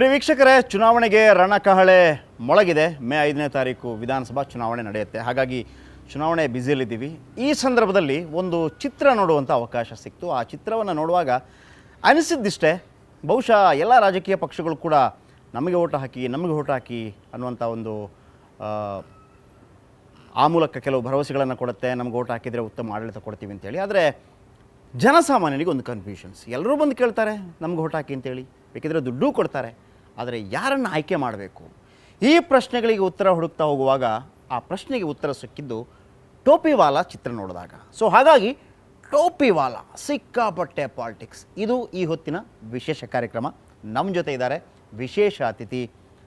ಪ್ರಿಯ ವೀಕ್ಷಕರೇ, ಚುನಾವಣೆಗೆ ರಣಕಹಳೆ ಮೊಳಗಿದೆ. ಮೇ 5ನೇ ತಾರೀಕು ವಿಧಾನಸಭಾ ಚುನಾವಣೆ ನಡೆಯುತ್ತೆ. ಹಾಗಾಗಿ ಚುನಾವಣೆ ಬ್ಯುಸಿಯಲ್ಲಿದ್ದೀವಿ. ಈ ಸಂದರ್ಭದಲ್ಲಿ ಒಂದು ಚಿತ್ರ ನೋಡುವಂಥ ಅವಕಾಶ ಸಿಕ್ತು. ಆ ಚಿತ್ರವನ್ನು ನೋಡುವಾಗ ಅನಿಸಿದ್ದಿಷ್ಟೇ, ಬಹುಶಃ ಎಲ್ಲ ರಾಜಕೀಯ ಪಕ್ಷಗಳು ಕೂಡ ನಮಗೆ ಓಟ್ ಹಾಕಿ ಅನ್ನುವಂಥ ಒಂದು ಆ ಮೂಲಕ ಕೆಲವು ಭರವಸೆಗಳನ್ನು ಕೊಡುತ್ತೆ. ನಮಗೆ ಓಟ್ ಹಾಕಿದರೆ ಉತ್ತಮ ಆಡಳಿತ ಕೊಡ್ತೀವಿ ಅಂತೇಳಿ. ಆದರೆ ಜನಸಾಮಾನ್ಯನಿಗೆ ಒಂದು ಕನ್ಫ್ಯೂಷನ್ಸ್. ಎಲ್ಲರೂ ಬಂದು ಕೇಳ್ತಾರೆ ನಮ್ಗೆ ಓಟ್ ಹಾಕಿ ಅಂತೇಳಿ, ಬೇಕಿದ್ರೆ ದುಡ್ಡು ಕೊಡ್ತಾರೆ. ಆದರೆ ಯಾರನ್ನು ಆಯ್ಕೆ ಮಾಡಬೇಕು, ಈ ಪ್ರಶ್ನೆಗಳಿಗೆ ಉತ್ತರ ಹುಡುಕ್ತಾ ಹೋಗುವಾಗ ಆ ಪ್ರಶ್ನೆಗೆ ಉತ್ತರ ಸಿಕ್ಕಿದ್ದು ಟೋಪಿವಾಲಾ ಚಿತ್ರ ನೋಡಿದಾಗ. ಸೊ ಹಾಗಾಗಿ ಟೋಪಿವಾಲಾ ಸಿಕ್ಕಾಪಟ್ಟೆ ಪಾಲಿಟಿಕ್ಸ್, ಇದು ಈ ಹೊತ್ತಿನ ವಿಶೇಷ ಕಾರ್ಯಕ್ರಮ. ನಮ್ಮ ಜೊತೆ ಇದ್ದಾರೆ ವಿಶೇಷ ಅತಿಥಿ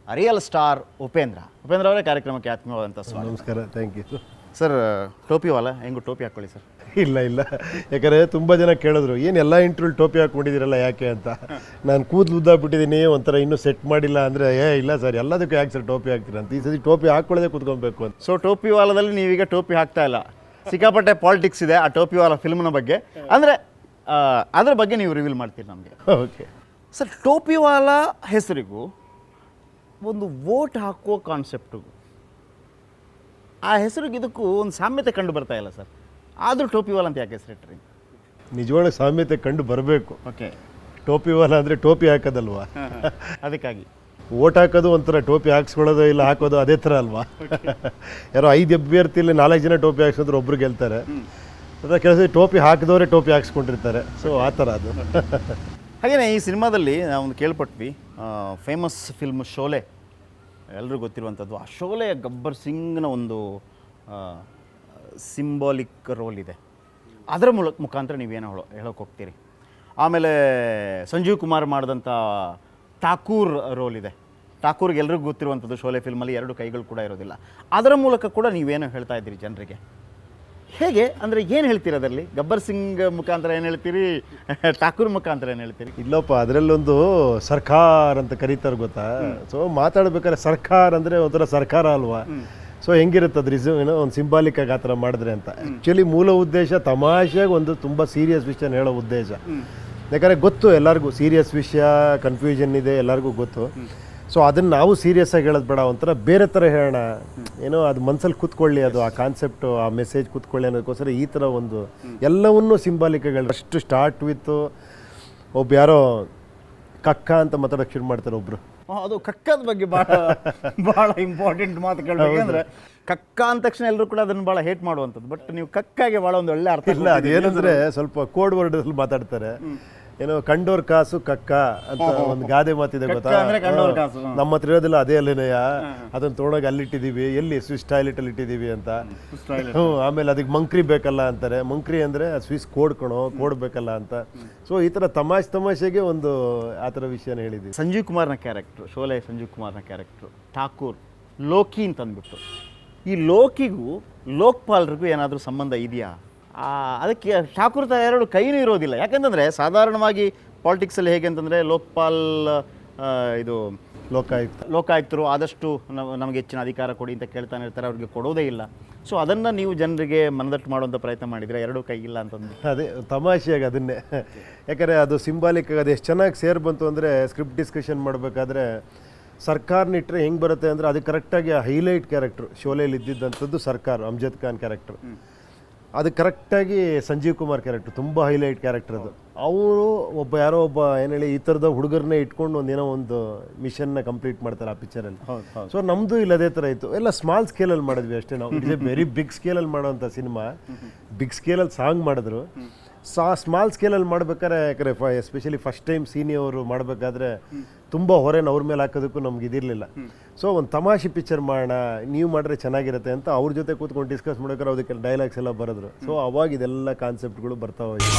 ರಿಯಲ್ ಸ್ಟಾರ್ ಉಪೇಂದ್ರ ಅವರೇ ಕಾರ್ಯಕ್ರಮಕ್ಕೆ ಆತ್ಮೀಯವಾದಂಥ ಸ್ವಾಗತ. ನಮಸ್ಕಾರ, ಥ್ಯಾಂಕ್ ಯು ಸರ್. ಟೋಪಿವಾಲಾ ಹೆಂಗು ಟೋಪಿ ಹಾಕ್ಕೊಳ್ಳಿ ಸರ್. ಇಲ್ಲ ಯಾಕಂದರೆ ತುಂಬ ಜನ ಕೇಳಿದ್ರು, ಏನು ಎಲ್ಲ ಇಂಟ್ರ್ಯೂಲ್ ಟೋಪಿ ಹಾಕ್ಕೊಂಡಿದ್ದೀರಲ್ಲ ಯಾಕೆ ಅಂತ. ನಾನು ಕೂದಲು ಉದ್ದಾಗ್ಬಿಟ್ಟಿದ್ದೀನಿ, ಒಂಥರ ಇನ್ನೂ ಸೆಟ್ ಮಾಡಿಲ್ಲ ಅಂದರೆ, ಇಲ್ಲ ಸರ್ ಎಲ್ಲದಕ್ಕೂ ಯಾಕೆ ಸರ್ ಟೋಪಿ ಹಾಕ್ತೀರ ಅಂತ. ಈ ಸತಿ ಟೋಪಿ ಹಾಕ್ಕೊಳ್ಳೋದೇ ಕೂತ್ಕೊಬೇಕು ಅಂತ. ಸೊ ಟೋಪಿವಾಲಾದಲ್ಲಿ ನೀವೀಗ ಟೋಪಿ ಹಾಕ್ತಾ ಇಲ್ಲ, ಸಿಕ್ಕಾಪಟ್ಟೆ ಪಾಲಿಟಿಕ್ಸ್ ಇದೆ ಆ ಟೋಪಿವಾಲಾ ಫಿಲ್ಮ್ನ ಬಗ್ಗೆ. ಅಂದರೆ ಅದ್ರ ಬಗ್ಗೆ ನೀವು ರಿವೀಲ್ ಮಾಡ್ತೀರಿ ನಮಗೆ. ಓಕೆ ಸರ್, ಟೋಪಿವಾಲಾ ಹೆಸರಿಗೂ ಒಂದು ವೋಟ್ ಹಾಕುವ ಕಾನ್ಸೆಪ್ಟಿಗೂ, ಆ ಹೆಸರಿಗೆ ಇದಕ್ಕೂ ಒಂದು ಸಾಮ್ಯತೆ ಕಂಡು ಬರ್ತಾ ಇಲ್ಲ ಸರ್. ಆದರೂ ಟೋಪಿವಾಲಾ ಅಂತ ಯಾಕೆ ಹೆಸರಿಟ್ರಿ? ನಿಜವಾಗ್ಲೂ ಸಾಮ್ಯತೆ ಕಂಡು ಬರಬೇಕು. ಓಕೆ, ಟೋಪಿವಾಲಾ ಅಂದರೆ ಟೋಪಿ ಹಾಕೋದಲ್ವಾ, ಅದಕ್ಕಾಗಿ ಓಟ್ ಹಾಕೋದು ಒಂಥರ ಟೋಪಿ ಹಾಕ್ಸ್ಕೊಳ್ಳೋದು ಇಲ್ಲ ಹಾಕೋದು ಅದೇ ಥರ ಅಲ್ವಾ. ಯಾರೋ 5 ಅಭ್ಯರ್ಥಿಯಲ್ಲಿ 4 ಜನ ಟೋಪಿ ಹಾಕ್ಸಿದ್ರೆ ಒಬ್ರು ಗೆಲ್ತಾರೆ. ಅದರ ಕೆಲಸ ಟೋಪಿ ಹಾಕಿದವರೇ ಟೋಪಿ ಹಾಕ್ಸ್ಕೊಂಡಿರ್ತಾರೆ. ಸೊ ಆ ಥರ ಅದು. ಹಾಗೆಯೇ ಈ ಸಿನಿಮಾದಲ್ಲಿ ನಾವೊಂದು ಕೇಳ್ಪಟ್ವಿ, ಫೇಮಸ್ ಫಿಲ್ಮ್ ಶೋಲೆ, ಎಲ್ಲರಿಗೂ ಗೊತ್ತಿರುವಂಥದ್ದು. ಆ ಶೋಲೆಯ ಗಬ್ಬರ್ ಸಿಂಗ್ನ ಒಂದು ಸಿಂಬಾಲಿಕ್ ರೋಲ್ ಇದೆ. ಅದರ ಮುಖಾಂತರ ನೀವೇನೋ ಹೇಳೋಕೆ ಹೋಗ್ತೀರಿ. ಆಮೇಲೆ ಸಂಜೀವ್ ಕುಮಾರ್ ಮಾಡಿದಂಥ ಠಾಕೂರ್ ರೋಲ್ ಇದೆ. ಠಾಕೂರ್ಗೆ ಎಲ್ರಿಗೂ ಗೊತ್ತಿರುವಂಥದ್ದು, ಶೋಲೆ ಫಿಲ್ಮಲ್ಲಿ 2 ಕೈಗಳು ಕೂಡ ಇರೋದಿಲ್ಲ. ಅದರ ಮೂಲಕ ಕೂಡ ನೀವೇನೋ ಹೇಳ್ತಾ ಇದ್ದೀರಿ ಜನರಿಗೆ. ಹೇಗೆ ಅಂದರೆ ಏನು ಹೇಳ್ತೀರಿ ಅದರಲ್ಲಿ? ಗಬ್ಬರ್ ಸಿಂಗ್ ಮುಖಾಂತರ ಏನು ಹೇಳ್ತೀರಿ, ಠಾಕೂರ್ ಮುಖಾಂತರ ಏನು ಹೇಳ್ತೀರಿ? ಇಲ್ಲಪ್ಪ, ಅದರಲ್ಲೊಂದು ಸರ್ಕಾರ ಅಂತ ಕರೀತಾರೆ ಗೊತ್ತಾ. ಸೊ ಮಾತಾಡ್ಬೇಕಾದ್ರೆ ಸರ್ಕಾರ ಅಂದರೆ ಒಂಥರ ಸರ್ಕಾರ ಅಲ್ವಾ. ಸೊ ಹೆಂಗಿರುತ್ತೆ ಅದ್ರ ಏನೋ ಒಂದು ಸಿಂಬಾಲಿಕ್ ಆಗಿ ಆ ಥರ ಮಾಡಿದ್ರೆ ಅಂತ. ಆ್ಯಕ್ಚುಲಿ ಮೂಲ ಉದ್ದೇಶ ತಮಾಷೆಯಾಗಿ ಒಂದು ತುಂಬ ಸೀರಿಯಸ್ ವಿಷಯನ ಹೇಳೋ ಉದ್ದೇಶ. ಯಾಕಂದರೆ ಗೊತ್ತು ಎಲ್ಲರಿಗೂ ಸೀರಿಯಸ್ ವಿಷಯ, ಕನ್ಫ್ಯೂಷನ್ ಇದೆ, ಎಲ್ಲರಿಗೂ ಗೊತ್ತು. ಸೊ ಅದನ್ನು ನಾವು ಸೀರಿಯಸ್ ಆಗಿ ಹೇಳೋದು ಬೇಡ, ಒಂಥರ ಬೇರೆ ಥರ ಹೇಳೋಣ, ಏನೋ ಅದು ಮನಸ್ಸಲ್ಲಿ ಕೂತ್ಕೊಳ್ಳಿ, ಅದು ಆ ಕಾನ್ಸೆಪ್ಟು ಆ ಮೆಸೇಜ್ ಕೂತ್ಕೊಳ್ಳಿ ಅನ್ನೋದಕ್ಕೋಸ್ಕರ ಈ ಥರ ಒಂದು ಎಲ್ಲವನ್ನೂ ಸಿಂಬಾಲಿಕ್ ಆಗಿ ಹೇಳಿ. ಫಸ್ಟ್ ಸ್ಟಾರ್ಟ್ ವಿತ್ ಒಬ್ಬ ಯಾರೋ ಕಕ್ಕ ಅಂತ ಮಾತಾಡೋಕ್ಕೆ ಶುರು ಮಾಡ್ತಾರೆ ಒಬ್ಬರು. ಅದು ಕಕ್ಕದ ಬಗ್ಗೆ ಭಾಳ ಇಂಪಾರ್ಟೆಂಟ್ ಮಾತು ಕೇಳಬೇಕಂದ್ರೆ, ಕಕ್ಕ ಅಂದ ತಕ್ಷಣ ಎಲ್ಲರೂ ಕೂಡ ಅದನ್ನು ಭಾಳ ಹೇಟ್ ಮಾಡುವಂಥದ್ದು. ಬಟ್ ನೀವು ಕಕ್ಕಾಗೆ ಭಾಳ ಒಂದು ಒಳ್ಳೆ ಅರ್ಥ ಇಲ್ಲ. ಅದೇನಂದರೆ ಸ್ವಲ್ಪ ಕೋಡ್ ವರ್ಡಲ್ಲಿ ಮಾತಾಡ್ತಾರೆ. ಏನೋ ಕಂಡೋರ್ ಕಾಸು ಕಕ್ಕ ಅಂತ ಒಂದು ಗಾದೆ ಮಾತಿದೆ ಗೊತ್ತಾ. ನಮ್ಮ ಹತ್ರ ಇರೋದಿಲ್ಲ ಅದೇ ಅಲ್ಲೇನಯ್ಯ, ಅದನ್ನ ತೊಗೊಂಡೋಗಿ ಅಲ್ಲಿಟ್ಟಿದ್ದೀವಿ, ಎಲ್ಲಿ ಸ್ವಿಸ್ ಟಾಯ್ಲೆಟಲ್ಲಿ ಇಟ್ಟಿದ್ದೀವಿ ಅಂತ. ಆಮೇಲೆ ಅದಕ್ಕೆ ಮಂಕ್ರಿ ಬೇಕಲ್ಲ ಅಂತಾರೆ. ಮಂಕ್ರಿ ಅಂದರೆ ಸ್ವಿಸ್ ಕೋಡ್ ಕೋಡ್ ಬೇಕಲ್ಲ ಅಂತ. ಸೊ ಈ ಥರ ತಮಾಷೆಗೆ ಒಂದು ಆ ಥರ ವಿಷಯನ ಹೇಳಿದ್ದೀವಿ. ಸಂಜೀವ್ ಕುಮಾರ್ನ ಕ್ಯಾರೆಕ್ಟ್ರು, ಶೋಲೆ ಸಂಜೀವ್ ಕುಮಾರ್ನ ಕ್ಯಾರೆಕ್ಟ್ರು ಠಾಕೂರ್, ಲೋಕಿ ಅಂತ ಅಂದ್ಬಿಟ್ಟು. ಈ ಲೋಕಿಗೂ ಲೋಕ್ಪಾಲ್ರಿಗೂ ಏನಾದರೂ ಸಂಬಂಧ ಇದೆಯಾ? ಅದಕ್ಕೆ ಠಾಕೂರ್ 2 ಕೈನೂ ಇರೋದಿಲ್ಲ. ಯಾಕಂತಂದರೆ ಸಾಧಾರಣವಾಗಿ ಪಾಲಿಟಿಕ್ಸಲ್ಲಿ ಹೇಗೆ ಅಂತಂದರೆ, ಲೋಕ್ಪಾಲ್ ಇದು ಲೋಕಾಯುಕ್ತರು ಆದಷ್ಟು ನಮಗೆ ಹೆಚ್ಚಿನ ಅಧಿಕಾರ ಕೊಡಿ ಅಂತ ಕೇಳ್ತಾನೆ ಇರ್ತಾರೆ, ಅವ್ರಿಗೆ ಕೊಡೋದೇ ಇಲ್ಲ. ಸೊ ಅದನ್ನು ನೀವು ಜನರಿಗೆ ಮನದಟ್ಟು ಮಾಡುವಂಥ ಪ್ರಯತ್ನ ಮಾಡಿದರೆ 2 ಕೈ ಇಲ್ಲ ಅಂತಂದು. ಅದೇ ತಮಾಷೆಯಾಗಿ ಅದನ್ನೇ. ಯಾಕಂದರೆ ಅದು ಸಿಂಬಾಲಿಕ್ ಅದು ಎಷ್ಟು ಚೆನ್ನಾಗಿ ಸೇರಿ ಬಂತು ಅಂದರೆ, ಸ್ಕ್ರಿಪ್ಟ್ ಡಿಸ್ಕಷನ್ ಮಾಡಬೇಕಾದ್ರೆ ಸರ್ಕಾರನ ಇಟ್ಟರೆ ಹೆಂಗೆ ಬರುತ್ತೆ ಅಂದರೆ, ಅದು ಕರೆಕ್ಟಾಗಿ ಹೈಲೈಟ್ ಕ್ಯಾರೆಕ್ಟ್ರು ಶೋಲೆಯಲ್ಲಿ ಇದ್ದಿದ್ದಂಥದ್ದು ಸರ್ಕಾರ, ಅಮ್ಜದ್ ಖಾನ್ ಕ್ಯಾರೆಕ್ಟ್ರು. ಅದು ಕರೆಕ್ಟಾಗಿ ಸಂಜೀವ್ ಕುಮಾರ್ ಕ್ಯಾರೆಕ್ಟ್ರು ತುಂಬ ಹೈಲೈಟ್ ಕ್ಯಾರೆಕ್ಟರ್ ಅದು. ಅವರು ಯಾರೋ ಒಬ್ಬ ಏನು ಹೇಳಿ ಈ ಥರದ ಹುಡುಗರನ್ನೇ ಇಟ್ಕೊಂಡು ಒಂದೇನೋ ಒಂದು ಮಿಷನ್ನ ಕಂಪ್ಲೀಟ್ ಮಾಡ್ತಾರೆ ಆ ಪಿಕ್ಚರಲ್ಲಿ. ಸೊ ನಮ್ಮದು ಇಲ್ಲ ಅದೇ ಥರ ಇತ್ತು. ಎಲ್ಲ ಸ್ಮಾಲ್ ಸ್ಕೇಲಲ್ಲಿ ಮಾಡಿದ್ವಿ ಅಷ್ಟೇ ನಾವು. ಇಟ್ ಇಸ್ ವೆರಿ ಬಿಗ್ ಸ್ಕೇಲಲ್ಲಿ ಮಾಡೋವಂಥ ಸಿನಿಮಾ. ಬಿಗ್ ಸ್ಕೇಲಲ್ಲಿ ಸಾಂಗ್ ಮಾಡಿದ್ರು. ಸ್ಮಾಲ್ ಸ್ಕೇಲಲ್ಲಿ ಮಾಡ್ಬೇಕಾದ್ರೆ, ಯಾಕಂದರೆ ಎಸ್ಪೆಷಲಿ ಫಸ್ಟ್ ಟೈಮ್ ಸೀನಿಯವರು ಮಾಡಬೇಕಾದ್ರೆ ತುಂಬ ಹೊರೆನ ಅವ್ರ ಮೇಲೆ ಹಾಕೋದಕ್ಕೂ ನಮ್ಗೆ ಇದಿರಲಿಲ್ಲ. ಸೊ ಒಂದು ತಮಾಷೆ ಪಿಕ್ಚರ್ ಮಾಡೋಣ, ನೀವು ಮಾಡಿದ್ರೆ ಚೆನ್ನಾಗಿರುತ್ತೆ ಅಂತ ಅವ್ರ ಜೊತೆ ಕೂತ್ಕೊಂಡು ಡಿಸ್ಕಸ್ ಮಾಡೋಕ್ಕಾರೆ ಅದಕ್ಕೆ ಡೈಲಾಗ್ಸ್ ಎಲ್ಲ ಬರೆದ್ರು. ಸೊ ಅವಾಗ ಇದೆಲ್ಲ ಕಾನ್ಸೆಪ್ಟ್ಗಳು ಬರ್ತಾ ಹೋಗಿ.